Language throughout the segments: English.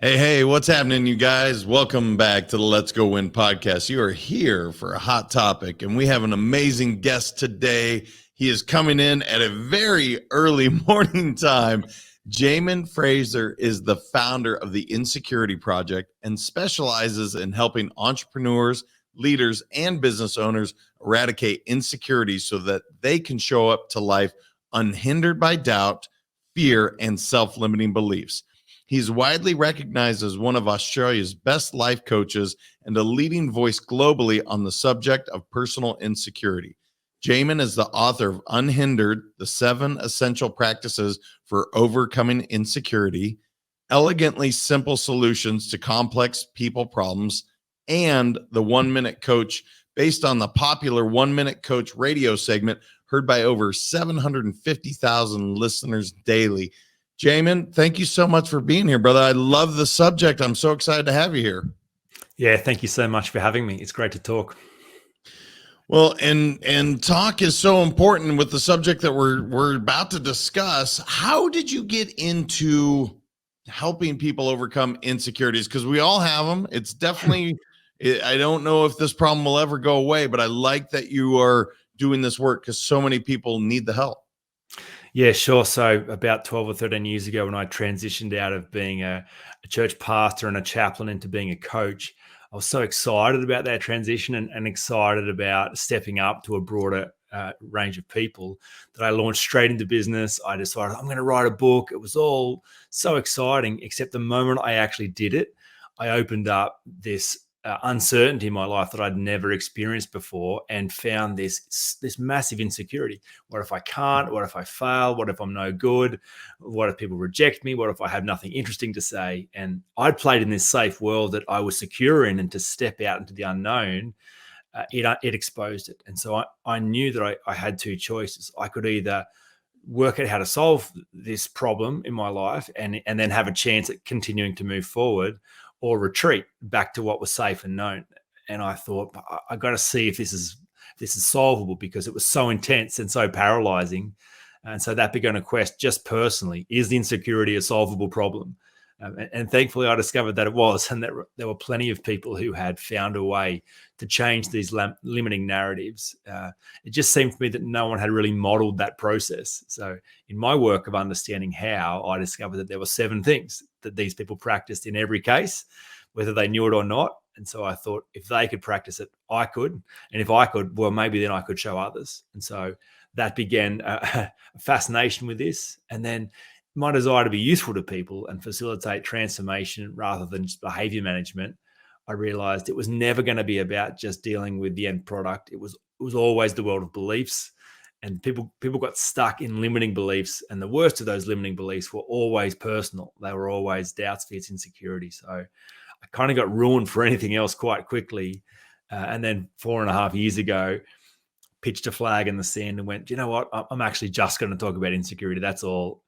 Hey, what's happening, you guys? Welcome back to the Let's Go Win podcast. You are here for a hot topic, and we have an amazing guest today. He is coming in at a very early morning time. Jaemin Frazer is the founder of the Insecurity Project and specializes in helping entrepreneurs, leaders, and business owners eradicate insecurity so that they can show up to life unhindered by doubt, fear, and self-limiting beliefs. He's widely recognized as one of Australia's best life coaches and a leading voice globally on the subject of personal insecurity. Jaemin is the author of Unhindered, the 7 Essential Practices for Overcoming Insecurity, Elegantly Simple Solutions to Complex People Problems, and the 1 Minute Coach, based on the popular 1 Minute Coach radio segment heard by over 750,000 listeners daily. Jaemin, thank you so much for being here, brother. I love the subject. I'm so excited to have you here. Yeah, thank you so much for having me. It's great to talk. Well, and talk is so important with the subject that we're about to discuss. How did you get into helping people overcome insecurities? Because we all have them. It's definitely, I don't know if this problem will ever go away, but I like that you are doing this work because so many people need the help. Yeah, sure. So about 12 or 13 years ago, when I transitioned out of being a church pastor and a chaplain into being a coach, I was so excited about that transition and excited about stepping up to a broader range of people that I launched straight into business. I decided I'm going to write a book. It was all so exciting, except the moment I actually did it, I opened up this uncertainty in my life that I'd never experienced before and found this massive insecurity. What if I can't? What if I fail? What if I'm no good? What if people reject me? What if I have nothing interesting to say? And I'd played in this safe world that I was secure in, and to step out into the unknown, it exposed it. And so I knew that I had two choices. I could either work out how to solve this problem in my life and then have a chance at continuing to move forward, or retreat back to what was safe and known. And I thought, I got to see if this is solvable, because it was so intense and so paralyzing. And so that began a quest just personally: is insecurity a solvable problem? And thankfully, I discovered that it was, and there were plenty of people who had found a way to change these limiting narratives. It just seemed to me that no one had really modeled that process. So in my work of understanding how, I discovered that there were 7 things that these people practiced in every case, whether they knew it or not. And so I thought, if they could practice it, I could. And if I could, well, maybe then I could show others. And so that began a fascination with this. And then my desire to be useful to people and facilitate transformation rather than just behavior management, I realized it was never going to be about just dealing with the end product. It was always the world of beliefs, and people got stuck in limiting beliefs. And the worst of those limiting beliefs were always personal. They were always doubts, fears, insecurity. So I kind of got ruined for anything else quite quickly. And then 4.5 years ago, pitched a flag in the sand and went, you know what? I'm actually just going to talk about insecurity. That's all.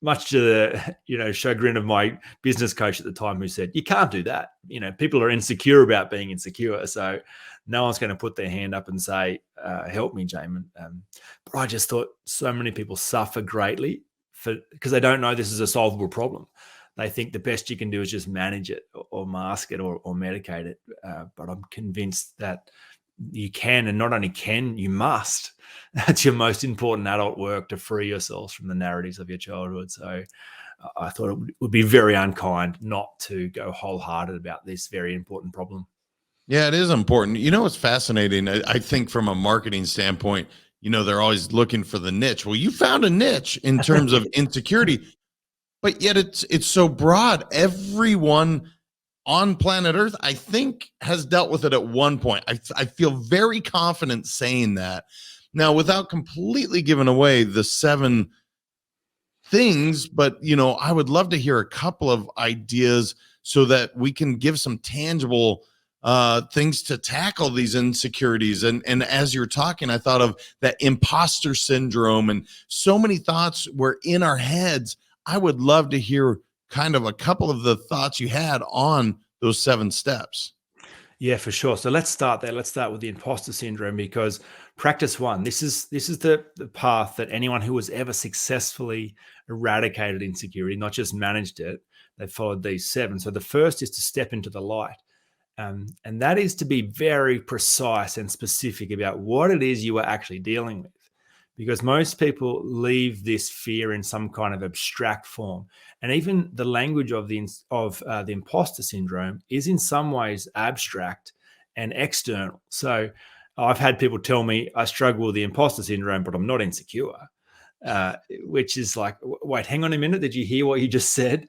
Much to the chagrin of my business coach at the time, who said, you can't do that. People are insecure about being insecure, so no one's going to put their hand up and say, help me, Jaemin. But I just thought so many people suffer greatly because they don't know this is a solvable problem. They think the best you can do is just manage it or mask it or medicate it. But I'm convinced that you can, and not only can, you must. That's your most important adult work, to free yourselves from the narratives of your childhood. So I thought it would be very unkind not to go wholehearted about this very important problem. Yeah, it is important. It's fascinating. I think from a marketing standpoint, they're always looking for the niche. Well, you found a niche in terms of insecurity, but yet it's so broad. Everyone on planet Earth, I think, has dealt with it at one point. I feel very confident saying that. Now, without completely giving away the 7 things, but I would love to hear a couple of ideas so that we can give some tangible things to tackle these insecurities. And as you're talking, I thought of that imposter syndrome, and so many thoughts were in our heads. I would love to hear kind of a couple of the thoughts you had on those 7 steps. Yeah, for sure. So let's start there. Let's start with the imposter syndrome, because practice one. This is the path that anyone who has ever successfully eradicated insecurity, not just managed it, they followed these 7. So the first is to step into the light. And that is to be very precise and specific about what it is you are actually dealing with. Because most people leave this fear in some kind of abstract form. And even the language of the imposter syndrome is in some ways abstract and external. So I've had people tell me I struggle with the imposter syndrome, but I'm not insecure, which is like, wait, hang on a minute. Did you hear what you just said?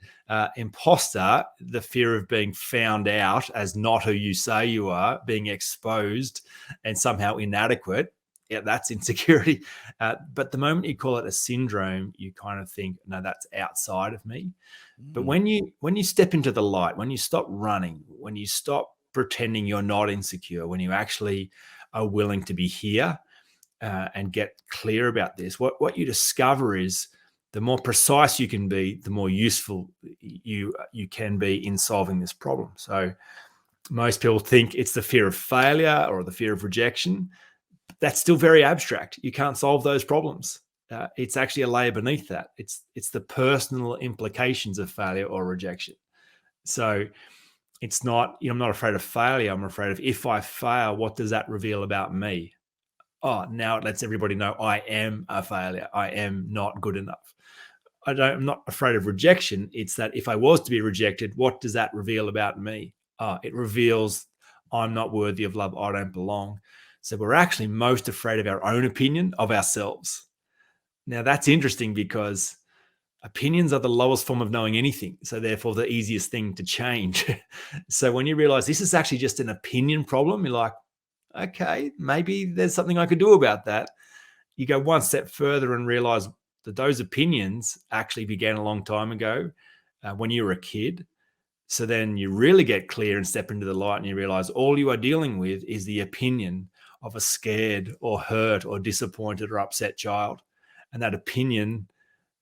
Imposter, the fear of being found out as not who you say you are, being exposed and somehow inadequate. Yeah, that's insecurity. But the moment you call it a syndrome, you kind of think, no, that's outside of me. But when you step into the light, when you stop running, when you stop pretending you're not insecure, when you actually are willing to be here and get clear about this, what you discover is the more precise you can be, the more useful you can be in solving this problem. So most people think it's the fear of failure or the fear of rejection. That's still very abstract. You can't solve those problems. It's actually a layer beneath that. It's the personal implications of failure or rejection. So it's not, I'm not afraid of failure. I'm afraid of, if I fail, what does that reveal about me? Oh, now it lets everybody know I am a failure. I am not good enough. I'm not afraid of rejection. It's that if I was to be rejected, what does that reveal about me? It reveals I'm not worthy of love. I don't belong. So we're actually most afraid of our own opinion of ourselves. Now that's interesting because opinions are the lowest form of knowing anything. So therefore the easiest thing to change. So when you realize this is actually just an opinion problem, you're like, okay, maybe there's something I could do about that. You go one step further and realize that those opinions actually began a long time ago when you were a kid. So then you really get clear and step into the light and you realize all you are dealing with is the opinion of a scared or hurt or disappointed or upset child. And that opinion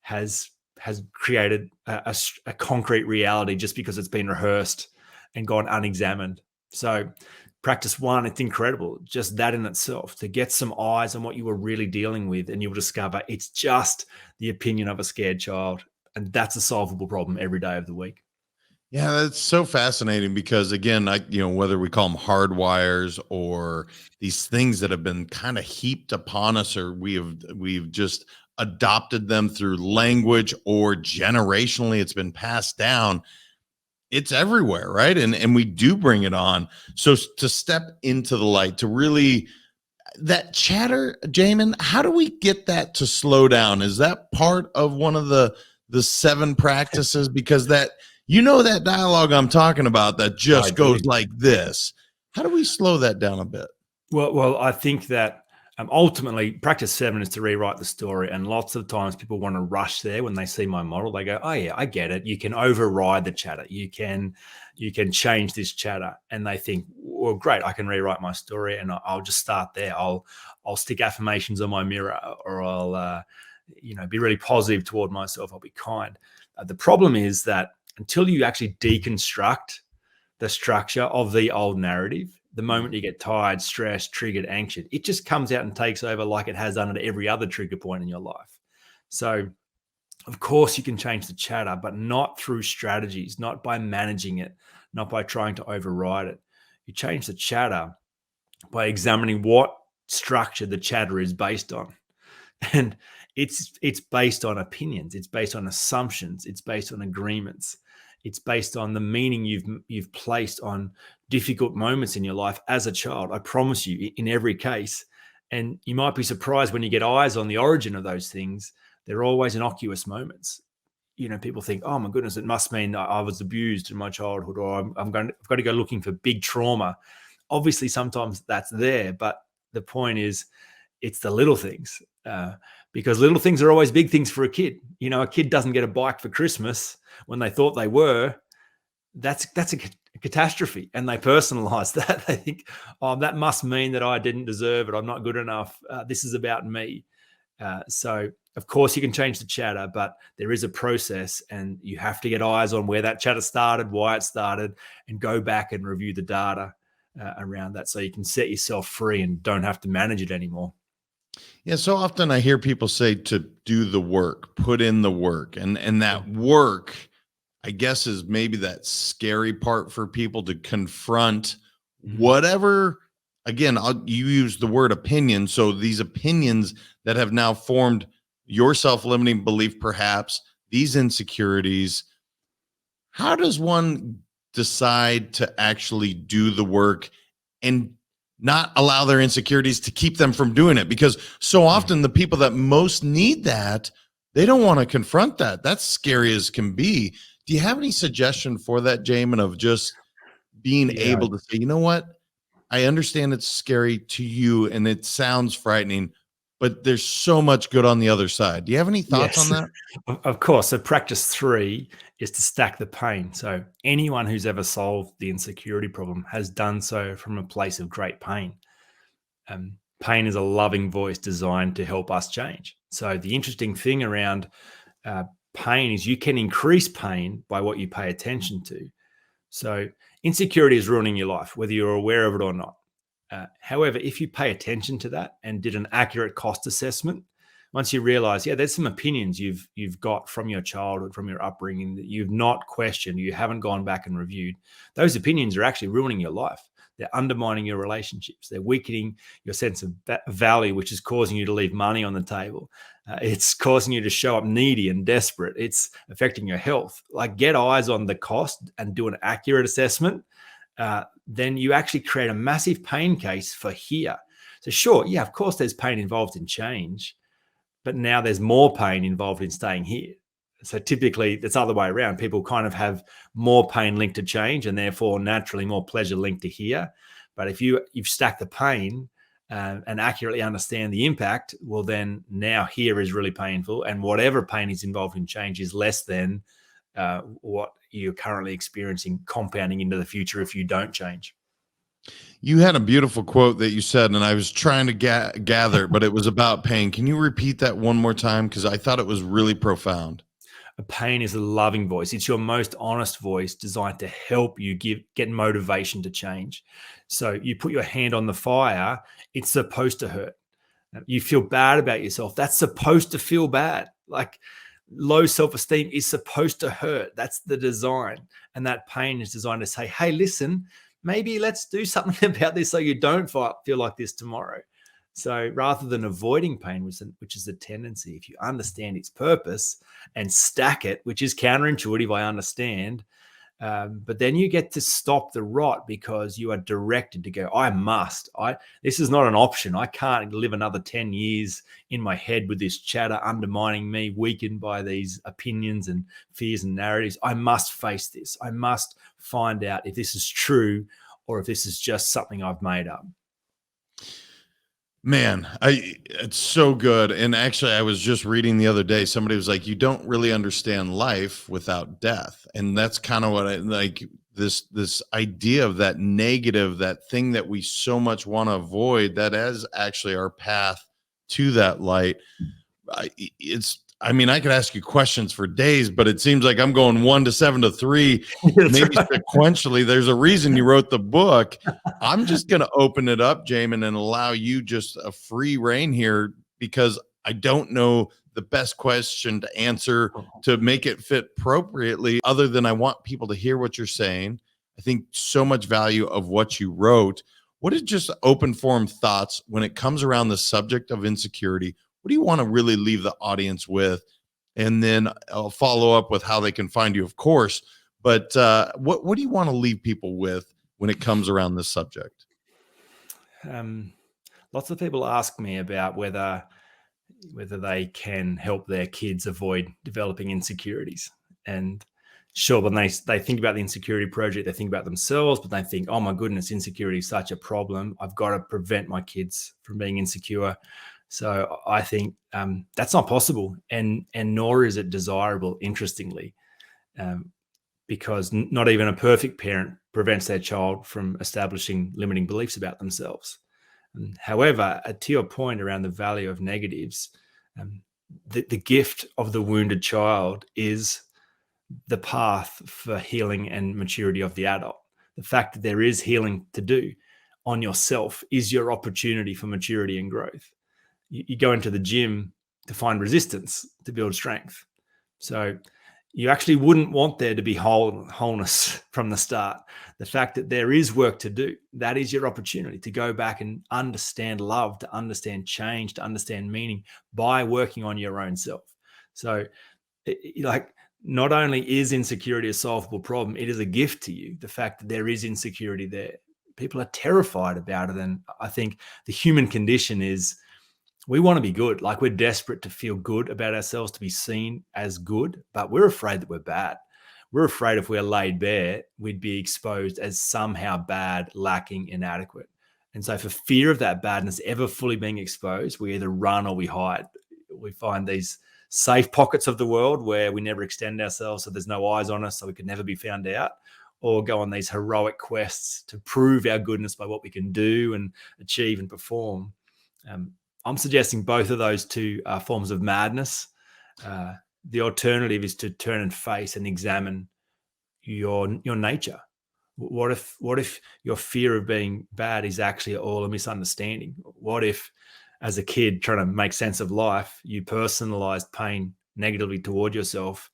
has created a concrete reality just because it's been rehearsed and gone unexamined. So practice one, it's incredible. Just that in itself, to get some eyes on what you were really dealing with, and you'll discover it's just the opinion of a scared child. And that's a solvable problem every day of the week. Yeah, that's so fascinating because again, whether we call them hardwires or these things that have been kind of heaped upon us, or we've just adopted them through language or generationally it's been passed down. It's everywhere, right? And we do bring it on. So to step into the light, to really that chatter, Jaemin, how do we get that to slow down? Is that part of one of the 7 practices? Because that dialogue I'm talking about that just goes like this. How do we slow that down a bit? Well, I think that ultimately practice 7 is to rewrite the story. And lots of times people want to rush there when they see my model. They go, oh yeah, I get it. You can override the chatter. You can change this chatter. And they think, well, great, I can rewrite my story and I'll just start there. I'll stick affirmations on my mirror, or I'll, be really positive toward myself. I'll be kind. The problem is that until you actually deconstruct the structure of the old narrative, the moment you get tired, stressed, triggered, anxious, it just comes out and takes over like it has done at every other trigger point in your life. So, of course, you can change the chatter, but not through strategies, not by managing it, not by trying to override it. You change the chatter by examining what structure the chatter is based on. And it's based on opinions. It's based on assumptions. It's based on agreements. It's based on the meaning you've placed on difficult moments in your life as a child. I promise you, in every case. And you might be surprised when you get eyes on the origin of those things. They're always innocuous moments. People think, oh my goodness, it must mean I was abused in my childhood, or I've got to go looking for big trauma. Obviously, sometimes that's there, but the point is, it's the little things, because little things are always big things for a kid. A kid doesn't get a bike for Christmas when they thought they were. That's a catastrophe, and they personalize that. They think, oh, that must mean that I didn't deserve it. I'm not good enough. This is about me. So, of course, you can change the chatter, but there is a process, and you have to get eyes on where that chatter started, why it started, and go back and review the data around that so you can set yourself free and don't have to manage it anymore. Yeah, so often I hear people say to do the work, put in the work, and that work, I guess, is maybe that scary part for people to confront Mhm. whatever. Again, you use the word opinion, so these opinions that have now formed your self-limiting belief, perhaps these insecurities. How does one decide to actually do the work and not allow their insecurities to keep them from doing it? Because so Mhm. often the people that most need that, they don't want to confront that. That's scary as can be. Do you have any suggestion for that, Jamin, of just being Yeah. able to say, you know what? I understand it's scary to you and it sounds frightening, but there's so much good on the other side. Do you have any thoughts on Yes, that? of course. So practice 3 is to stack the pain. So anyone who's ever solved the insecurity problem has done so from a place of great pain. Pain is a loving voice designed to help us change. So the interesting thing around uh, pain is you can increase pain by what you pay attention to. So insecurity is ruining your life, whether you're aware of it or not. However, if you pay attention to that and did an accurate cost assessment, once you realize, yeah, there's some opinions you've got from your childhood, from your upbringing that you've not questioned, you haven't gone back and reviewed. Those opinions are actually ruining your life. They're undermining your relationships. They're weakening your sense of value, which is causing you to leave money on the table. It's causing you to show up needy and desperate. It's affecting your health. Like, get eyes on the cost and do an accurate assessment. Then you actually create a massive pain case for here. So, sure, yeah, of course, there's pain involved in change, but now there's more pain involved in staying here. So typically it's the other way around. People kind of have more pain linked to change and therefore naturally more pleasure linked to here. But if you've stacked the pain and accurately understand the impact, well, then now here is really painful, and whatever pain is involved in change is less than what you're currently experiencing, compounding into the future if you don't change. You had a beautiful quote that you said, and I was trying to gather, but it was about pain. Can you repeat that one more time? Because I thought it was really profound. A pain is a loving voice. It's your most honest voice designed to help you get motivation to change. So you put your hand on the fire, it's supposed to hurt. You feel bad about yourself. That's supposed to feel bad. Like, low self-esteem is supposed to hurt. That's the design. And that pain is designed to say, hey, listen, maybe let's do something about this so you don't feel like this tomorrow. So rather than avoiding pain, which is a tendency, if you understand its purpose and stack it, which is counterintuitive, I understand, but then you get to stop the rot because you are directed to go, this is not an option. I can't live another 10 years in my head with this chatter undermining me, weakened by these opinions and fears and narratives. I must face this. I must find out if this is true or if this is just something I've made up. Man, it's so good. And actually, I was just reading the other day, somebody was like, you don't really understand life without death. And that's kind of what I like, this idea of that negative, that thing that we so much want to avoid, that is actually our path to that light. I mean, I could ask you questions for days, but it seems like I'm going 1 to 7 to 3, That's maybe right. sequentially. There's a reason you wrote the book. I'm just going to open it up, Jamin, and allow you just a free reign here, because I don't know the best question to answer to make it fit appropriately, other than I want people to hear what you're saying. I think so much value of what you wrote. What is just open form thoughts when it comes around the subject of insecurity? What do you want to really leave the audience with? And then I'll follow up with how they can find you, of course. But what do you want to leave people with when it comes around this subject? Um, Lots of people ask me about whether they can help their kids avoid developing insecurities. And sure, when they think about the Insecurity Project, they think about themselves, but they think, oh my goodness, insecurity is such a problem. I've got to prevent my kids from being insecure. So I think that's not possible, and nor is it desirable. Interestingly, um, because not even a perfect parent prevents their child from establishing limiting beliefs about themselves. However, to your point around the value of negatives, um, the gift of the wounded child is the path for healing and maturity of the adult. The fact that there is healing to do on yourself is your opportunity for maturity and growth. You go into the gym to find resistance, to build strength. So you actually wouldn't want there to be wholeness from the start. The fact that there is work to do, that is your opportunity to go back and understand love, to understand change, to understand meaning by working on your own self. So like, not only is insecurity a solvable problem, it is a gift to you. The fact that there is insecurity there. People are terrified about it. And I think the human condition is, we want to be good. Like, we're desperate to feel good about ourselves, to be seen as good, but we're afraid that we're bad. We're afraid if we're laid bare, we'd be exposed as somehow bad, lacking, inadequate. And so for fear of that badness ever fully being exposed, we either run or we hide. We find these safe pockets of the world where we never extend ourselves, so there's no eyes on us, so we could never be found out, or go on these heroic quests to prove our goodness by what we can do and achieve and perform. I'm suggesting both of those two forms of madness. The alternative is to turn and face and examine your nature. What if your fear of being bad is actually all a misunderstanding? What if, as a kid trying to make sense of life, you personalized pain negatively toward yourself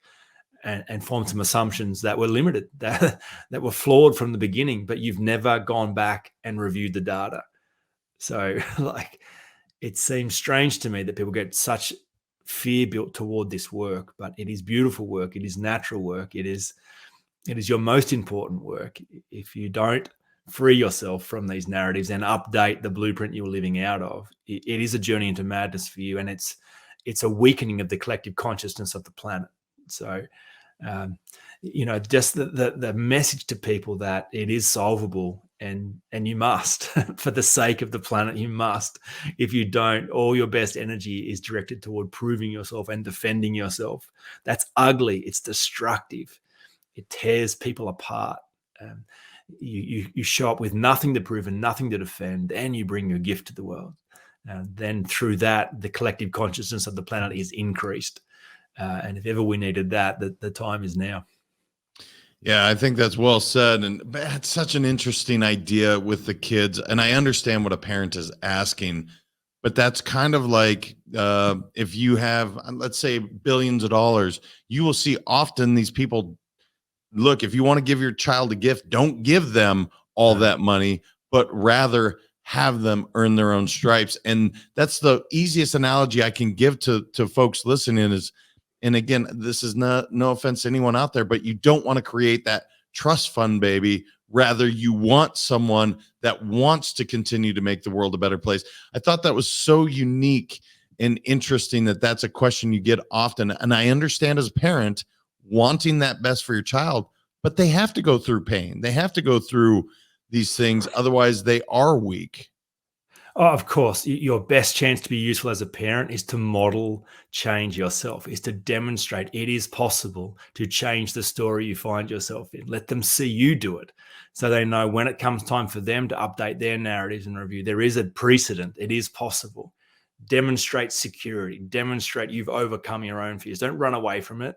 and formed some assumptions that were limited, that were flawed from the beginning, but you've never gone back and reviewed the data? So, like, it seems strange to me that people get such fear built toward this work, but it is beautiful work. It is natural work. It is your most important work. If you don't free yourself from these narratives and update the blueprint you're living out of, it is a journey into madness for you, and it's a weakening of the collective consciousness of the planet. So, just the message to people that it is solvable, and you must, for the sake of the planet, you must. If you don't, all your best energy is directed toward proving yourself and defending yourself. That's ugly. It's destructive. It tears people apart. You show up with nothing to prove and nothing to defend, and you bring your gift to the world. And then through that, the collective consciousness of the planet is increased. And if ever we needed that, the time is now. Yeah, I think that's well said. And that's such an interesting idea with the kids. And I understand what a parent is asking, but that's kind of like if you have, let's say, billions of dollars, you will see often these people, look, if you want to give your child a gift, don't give them all that money, but rather have them earn their own stripes. And that's the easiest analogy I can give to folks listening is, and again, this is no offense to anyone out there, but you don't want to create that trust fund baby. Rather, you want someone that wants to continue to make the world a better place. I thought that was so unique and interesting that that's a question you get often. And I understand as a parent wanting that best for your child, but they have to go through pain. They have to go through these things. Otherwise, they are weak. Oh, of course, your best chance to be useful as a parent is to model change yourself, is to demonstrate it is possible to change the story you find yourself in. Let them see you do it so they know when it comes time for them to update their narratives and review, there is a precedent. It is possible. Demonstrate security. Demonstrate you've overcome your own fears. Don't run away from it.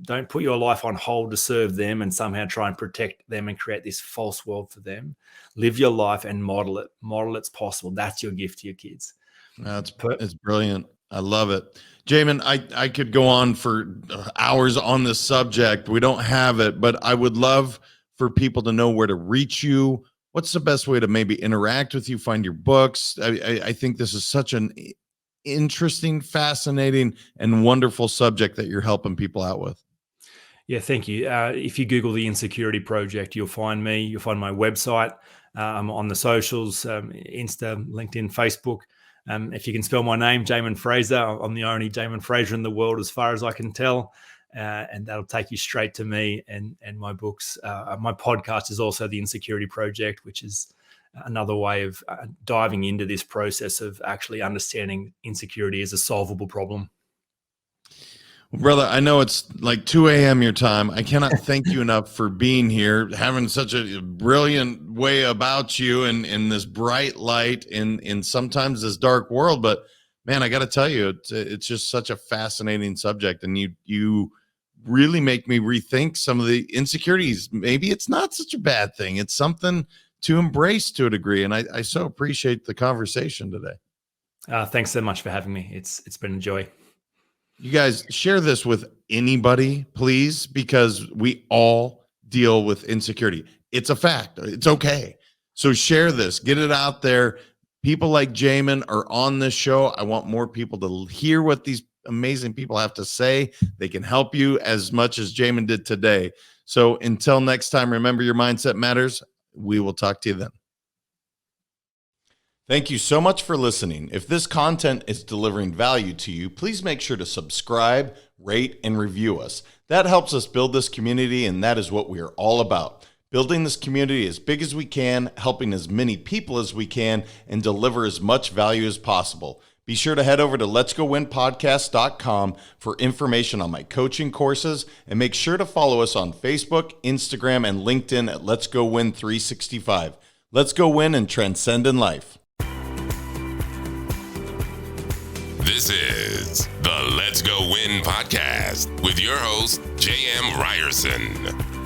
Don't put your life on hold to serve them and somehow try and protect them and create this false world for them. Live your life and model it. Model it's possible. That's your gift to your kids. It's brilliant. I love it. Jaemin, I could go on for hours on this subject. We don't have it, but I would love for people to know where to reach you. What's the best way to maybe interact with you, find your books? I think this is such an interesting, fascinating, and wonderful subject that you're helping people out with. Yeah, thank you. If you Google the Insecurity Project, you'll find me. You'll find my website. I'm on the socials, Insta, LinkedIn, Facebook. If you can spell my name, Jaemin Frazer, I'm the only Jaemin Frazer in the world as far as I can tell. And that'll take you straight to me and my books. My podcast is also the Insecurity Project, which is another way of diving into this process of actually understanding insecurity as a solvable problem. Well, brother, I know it's like 2 a.m. your time. I cannot thank you enough for being here, having such a brilliant way about you and in this bright light in sometimes this dark world. But man, I got to tell you, it's just such a fascinating subject. And you really make me rethink some of the insecurities. Maybe it's not such a bad thing. It's something to embrace to a degree. And I so appreciate the conversation today. Thanks so much for having me. It's been a joy. You guys share this with anybody, please, because we all deal with insecurity. It's a fact. It's okay. So share this, get it out there. People like Jaemin are on this show. I want more people to hear what these amazing people have to say. They can help you as much as Jaemin did today. So until next time, remember your mindset matters. We will talk to you then. Thank you so much for listening. If this content is delivering value to you, please make sure to subscribe, rate, and review us. That helps us build this community, and that is what we are all about. Building this community as big as we can, helping as many people as we can, and deliver as much value as possible. Be sure to head over to letsgowinpodcast.com for information on my coaching courses, and make sure to follow us on Facebook, Instagram, and LinkedIn at Let's Go Win 365. Let's go win and transcend in life. This is the Let's Go Win podcast with your host, J.M. Ryerson.